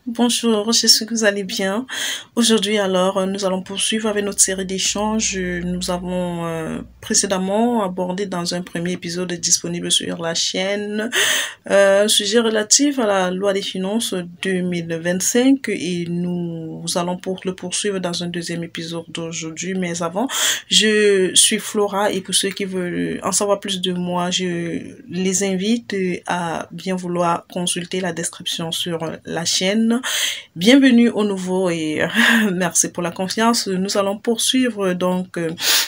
Bonjour, j'espère que vous allez bien. Aujourd'hui, alors, nous allons poursuivre avec notre série d'échanges. Nous avons précédemment abordé dans un premier épisode disponible sur la chaîne un sujet relatif à la loi des finances 2025 et nous allons le poursuivre dans un deuxième épisode d'aujourd'hui. Mais avant, je suis Flora et pour ceux qui veulent en savoir plus de moi, je les invite à bien vouloir consulter la description sur la chaîne. Bienvenue au nouveau et merci pour la confiance. Nous allons poursuivre donc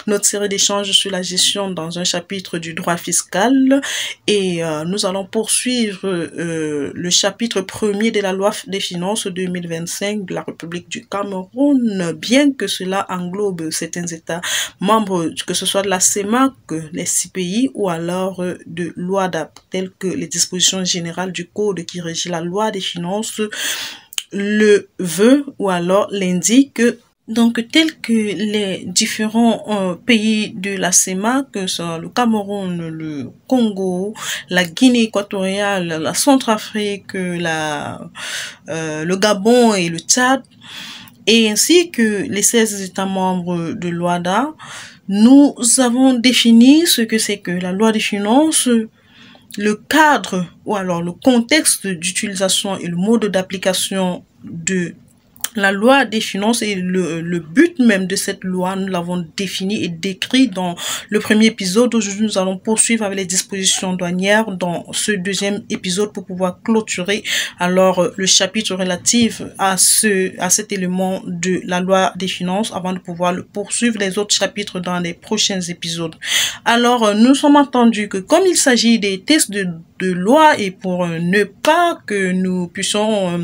notre série d'échanges sur la gestion dans un chapitre du droit fiscal et nous allons poursuivre le chapitre premier de la loi des finances 2025 de la République du Cameroun, bien que cela englobe certains États membres, que ce soit de la CEMAC, les 6 pays ou alors de l'OHADA, telles que les dispositions générales du code qui régit la loi des finances le veut ou alors l'indique. Donc, tels que les différents pays de la CEMAC, que ce soit le Cameroun, le Congo, la Guinée équatoriale, la Centrafrique, le Gabon et le Tchad, et ainsi que les 16 États membres de l'OHADA, nous avons défini ce que c'est que la loi des finances, le cadre ou alors le contexte d'utilisation et le mode d'application de la loi des finances et le but même de cette loi, nous l'avons défini et décrit dans le premier épisode. Aujourd'hui, nous allons poursuivre avec les dispositions douanières dans ce deuxième épisode pour pouvoir clôturer alors le chapitre relatif à cet élément de la loi des finances avant de pouvoir le poursuivre les autres chapitres dans les prochains épisodes. Alors, nous sommes entendus que comme il s'agit des tests de loi et pour ne pas que nous puissions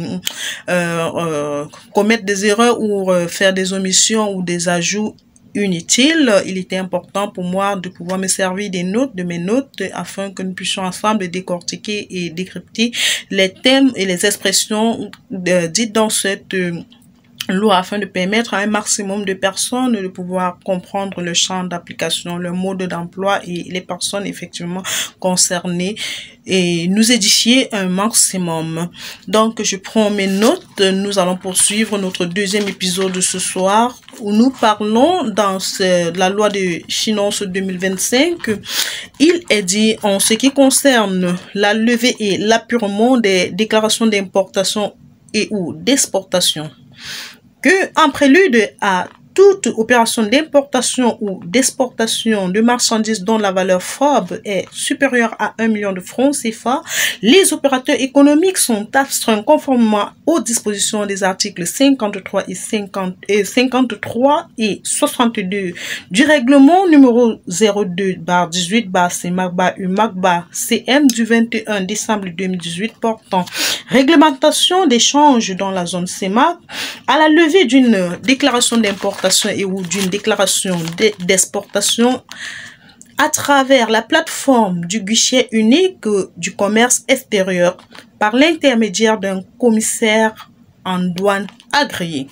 commettre des erreurs ou faire des omissions ou des ajouts inutiles, il était important pour moi de pouvoir me servir de mes notes afin que nous puissions ensemble décortiquer et décrypter les thèmes et les expressions dites dans cette loi afin de permettre à un maximum de personnes de pouvoir comprendre le champ d'application, le mode d'emploi et les personnes effectivement concernées et nous édifier un maximum. Donc, je prends mes notes. Nous allons poursuivre notre deuxième épisode de ce soir où nous parlons dans la loi de finances 2025. Il est dit en ce qui concerne la levée et l'appurement des déclarations d'importation et ou d'exportation que en prélude à toute opération d'importation ou d'exportation de marchandises dont la valeur FOB est supérieure à 1 million de francs CFA, les opérateurs économiques sont astreints conformément aux dispositions des articles 53 et 53 et 62 du règlement numéro 02/18/CMAC/UMAC/CM du 21 décembre 2018 portant réglementation d'échange dans la zone CEMAC à la levée d'une déclaration d'importation et ou d'une déclaration d'exportation à travers la plateforme du guichet unique du commerce extérieur par l'intermédiaire d'un commissaire en douane agréé.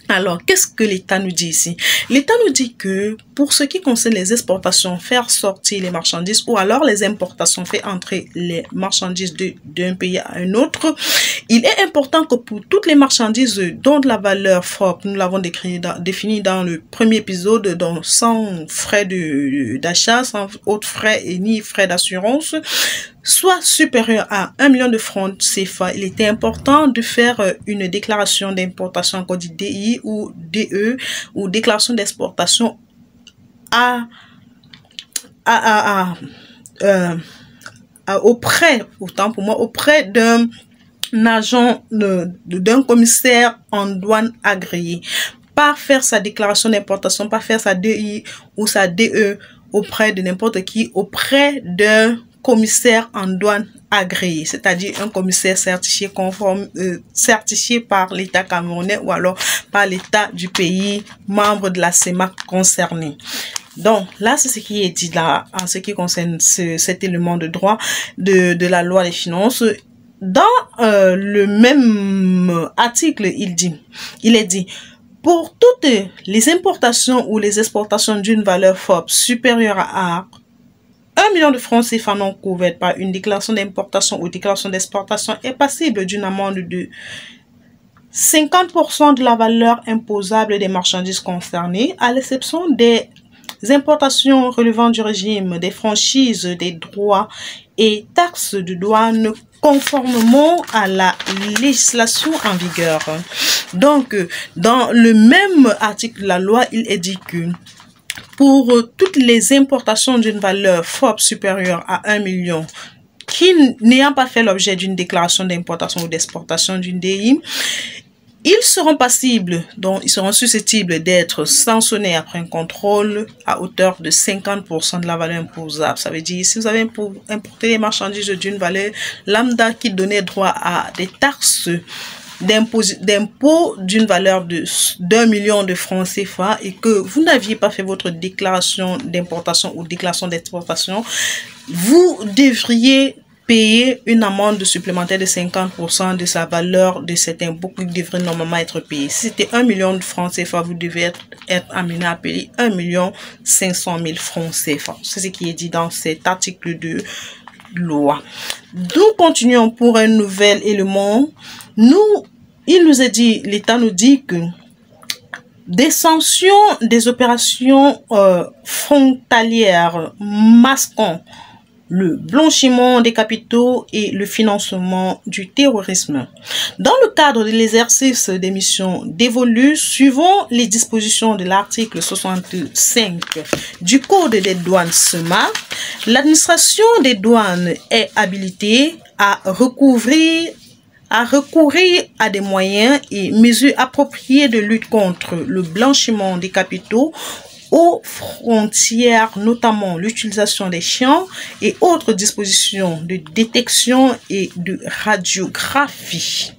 Alors, qu'est-ce que l'État nous dit ici? L'État nous dit que pour ce qui concerne les exportations, faire sortir les marchandises ou alors les importations, faire entrer les marchandises d'un pays à un autre, il est important que pour toutes les marchandises dont la valeur forte, nous l'avons défini dans le premier épisode, donc sans frais d'achat, sans autres frais et ni frais d'assurance, soit supérieur à 1 million de francs CFA, il était important de faire une déclaration d'importation, encore dit DI ou DE, ou déclaration d'exportation auprès d'un agent, d'un commissaire en douane agréé. Pas faire sa déclaration d'importation, pas faire sa DI ou sa DE auprès de n'importe qui, auprès d'un commissaire en douane agréé, c'est-à-dire un commissaire certifié certifié par l'État camerounais ou alors par l'État du pays membre de la CEMAC concerné. Donc là, c'est ce qui est dit là en ce qui concerne cet élément de droit de la loi des finances. Dans le même article, il est dit pour toutes les importations ou les exportations d'une valeur FOB supérieure à 1 million de francs CFA non couverts par une déclaration d'importation ou déclaration d'exportation est passible d'une amende de 50% de la valeur imposable des marchandises concernées, à l'exception des importations relevant du régime des franchises, des droits et taxes de douane conformément à la législation en vigueur. Donc, dans le même article de la loi, il est dit que pour toutes les importations d'une valeur forte supérieure à 1 million qui n'ayant pas fait l'objet d'une déclaration d'importation ou d'exportation d'une DI, ils seront passibles, donc ils seront susceptibles d'être sanctionnés après un contrôle à hauteur de 50% de la valeur imposable. Ça veut dire, si vous avez importé des marchandises d'une valeur lambda qui donnait droit à des taxes d'impôt d'une valeur de 1 million de francs CFA et que vous n'aviez pas fait votre déclaration d'importation ou déclaration d'exportation, vous devriez payer une amende supplémentaire de 50% de sa valeur de cet impôt qui devrait normalement être payé. Si c'était 1 million de francs CFA, vous devez être amené à payer 1 500 000 francs CFA. C'est ce qui est dit dans cet article de loi. Nous continuons pour un nouvel élément. Il nous est dit, l'État nous dit que des sanctions des opérations frontalières masquant le blanchiment des capitaux et le financement du terrorisme. Dans le cadre de l'exercice des missions dévolues, suivant les dispositions de l'article 65 du Code des douanes SEMA, l'administration des douanes est habilitée à recourir à des moyens et mesures appropriées de lutte contre le blanchiment des capitaux aux frontières, notamment l'utilisation des chiens et autres dispositions de détection et de radiographie.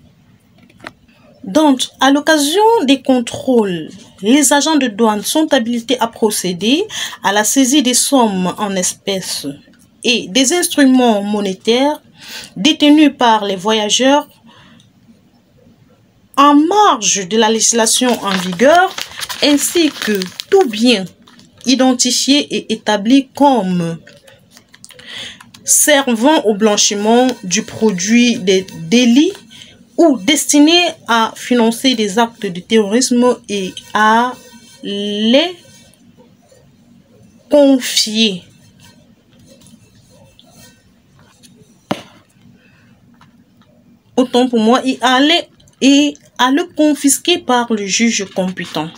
Donc, à l'occasion des contrôles, les agents de douane sont habilités à procéder à la saisie des sommes en espèces et des instruments monétaires détenus par les voyageurs en marge de la législation en vigueur, ainsi que tout bien identifié et établi comme servant au blanchiment du produit des délits ou destiné à financer des actes de terrorisme et à les confier. Autant pour moi, et à le confisquer par le juge compétent.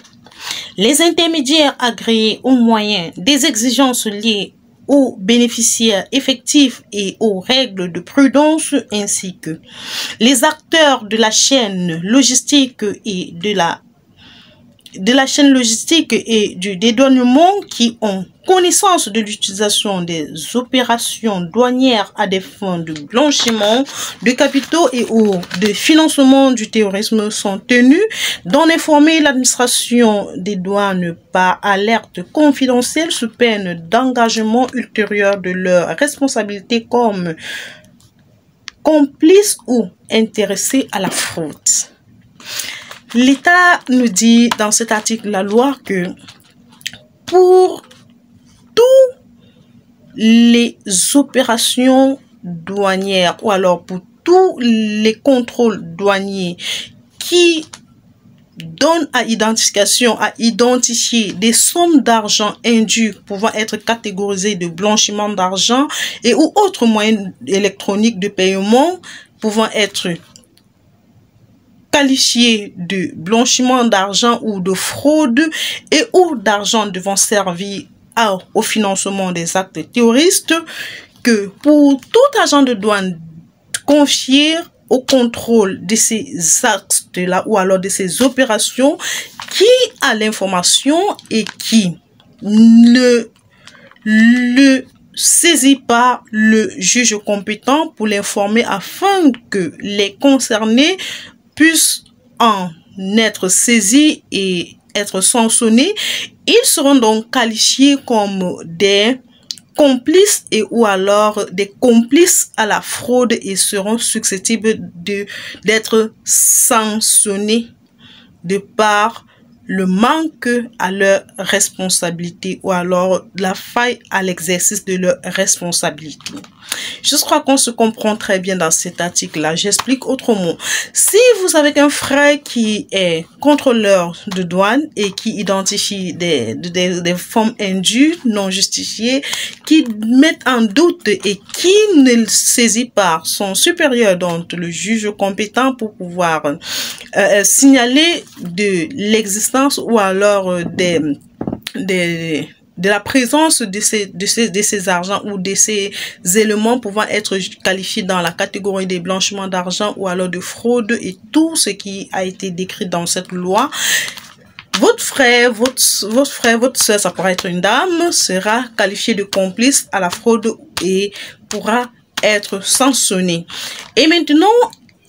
Les intermédiaires agréés au moyen des exigences liées aux bénéficiaires effectifs et aux règles de prudence, ainsi que les acteurs de la chaîne logistique et de la chaîne logistique et du dédouanement qui ont connaissance de l'utilisation des opérations douanières à des fins de blanchiment de capitaux et ou de financement du terrorisme sont tenus d'en informer l'administration des douanes par alerte confidentielle sous peine d'engagement ultérieur de leur responsabilité comme complice ou intéressé à la fraude. L'État nous dit dans cet article de la loi que pour toutes les opérations douanières ou alors pour tous les contrôles douaniers qui donnent à identifier des sommes d'argent indues pouvant être catégorisées de blanchiment d'argent et ou autres moyens électroniques de paiement pouvant être qualifié de blanchiment d'argent ou de fraude et ou d'argent devant servir au financement des actes terroristes, que pour tout agent de douane confié au contrôle de ces actes-là ou alors de ces opérations qui a l'information et qui ne le saisit pas le juge compétent pour l'informer afin que les concernés puissent en être saisis et être sanctionnés. Ils seront donc qualifiés comme des complices et ou alors des complices à la fraude et seront susceptibles d'être sanctionnés de par le manque à leur responsabilité ou alors la faille à l'exercice de leur responsabilité. Je crois qu'on se comprend très bien dans cet article-là. J'explique autrement. Si vous avez un frère qui est contrôleur de douane et qui identifie des formes indues, non justifiées, qui mettent en doute et qui ne saisit pas son supérieur, donc le juge compétent pour pouvoir signaler de l'existence ou alors de la présence de ces argents ou de ces éléments pouvant être qualifiés dans la catégorie des blanchiments d'argent ou alors de fraude et tout ce qui a été décrit dans cette loi, votre frère, votre soeur, ça pourra être une dame, sera qualifié de complice à la fraude et pourra être sanctionné. Et maintenant,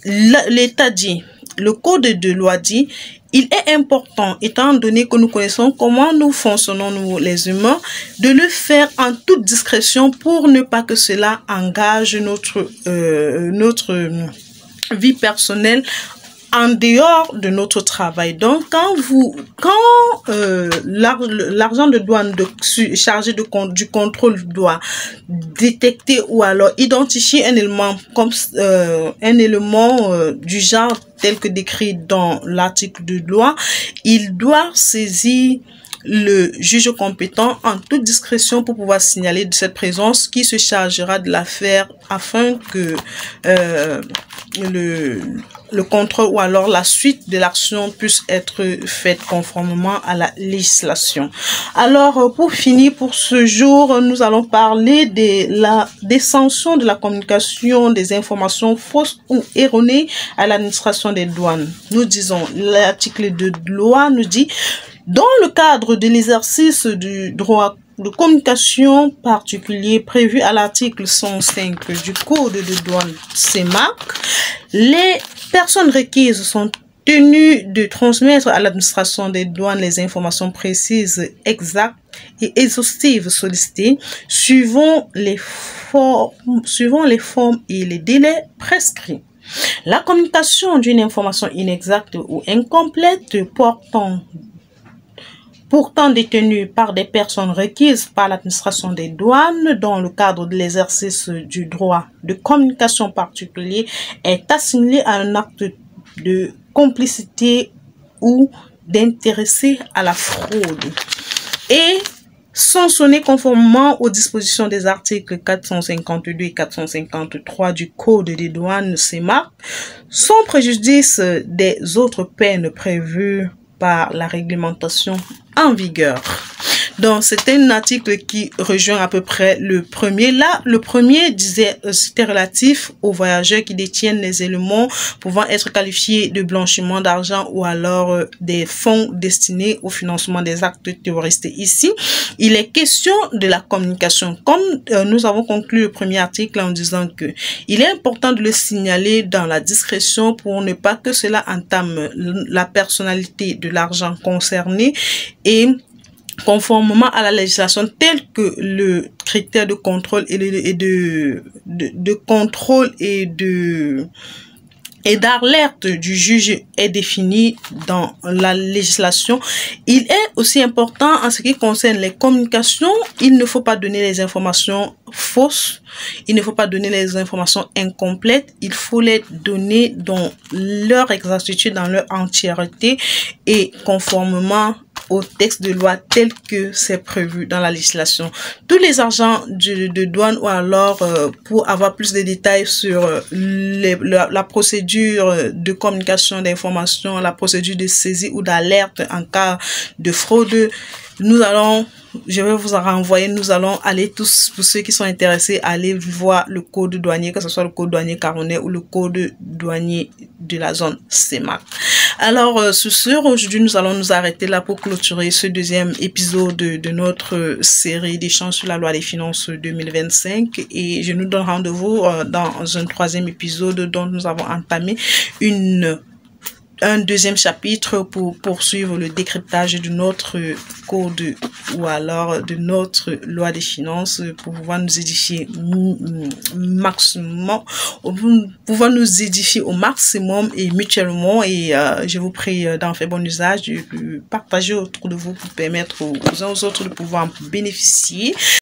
l'État dit, le code de loi dit, il est important, étant donné que nous connaissons comment nous fonctionnons, nous les humains, de le faire en toute discrétion pour ne pas que cela engage notre vie personnelle en dehors de notre travail. Donc, quand l'argent de douane chargé du contrôle doit détecter ou alors identifier un élément comme du genre tel que décrit dans l'article de loi, il doit saisir le juge compétent en toute discrétion pour pouvoir signaler de cette présence qui se chargera de l'affaire afin que le contrôle ou alors la suite de l'action puisse être faite conformément à la législation. Alors, pour finir pour ce jour, nous allons parler des sanctions de la communication des informations fausses ou erronées à l'administration des douanes. Nous disons, l'article de loi nous dit, dans le cadre de l'exercice du droit de communication particulier prévu à l'article 105 du Code de douane CEMAC, les personnes requises sont tenues de transmettre à l'administration des douanes les informations précises, exactes et exhaustives sollicitées, suivant les formes et les délais prescrits. La communication d'une information inexacte ou incomplète pourtant détenue par des personnes requises par l'administration des douanes dans le cadre de l'exercice du droit de communication particulier est assimilée à un acte de complicité ou d'intéressé à la fraude et sanctionné conformément aux dispositions des articles 452 et 453 du Code des douanes CEMAC, sans préjudice des autres peines prévues par la réglementation en vigueur. Donc, c'était un article qui rejoint à peu près le premier. Là, le premier disait, c'était relatif aux voyageurs qui détiennent les éléments pouvant être qualifiés de blanchiment d'argent ou alors des fonds destinés au financement des actes terroristes. Ici, il est question de la communication. Comme nous avons conclu le premier article en disant que il est important de le signaler dans la discrétion pour ne pas que cela entame la personnalité de l'argent concerné et conformément à la législation telle que le critère de contrôle de contrôle et d'alerte du juge est défini dans la législation. Il est aussi important en ce qui concerne les communications, il ne faut pas donner les informations fausses, il ne faut pas donner les informations incomplètes, il faut les donner dans leur exactitude, dans leur entièreté et conformément au texte de loi tel que c'est prévu dans la législation. Tous les agents de douane ou alors pour avoir plus de détails sur la procédure de communication d'information, la procédure de saisie ou d'alerte en cas de fraude, je vais vous en renvoyer, nous allons aller tous, pour ceux qui sont intéressés, aller voir le code douanier, que ce soit le code douanier camerounais ou le code douanier de la zone CEMAC. Alors, sur ce, aujourd'hui, nous allons nous arrêter là pour clôturer ce deuxième épisode de notre série d'échanges sur la loi des finances 2025 et je nous donne rendez-vous dans un troisième épisode dont nous avons entamé un deuxième chapitre pour poursuivre le décryptage de notre code ou alors de notre loi des finances pour pouvoir nous édifier au maximum et mutuellement et je vous prie d'en faire bon usage, de partager autour de vous pour permettre aux uns aux autres de pouvoir en bénéficier.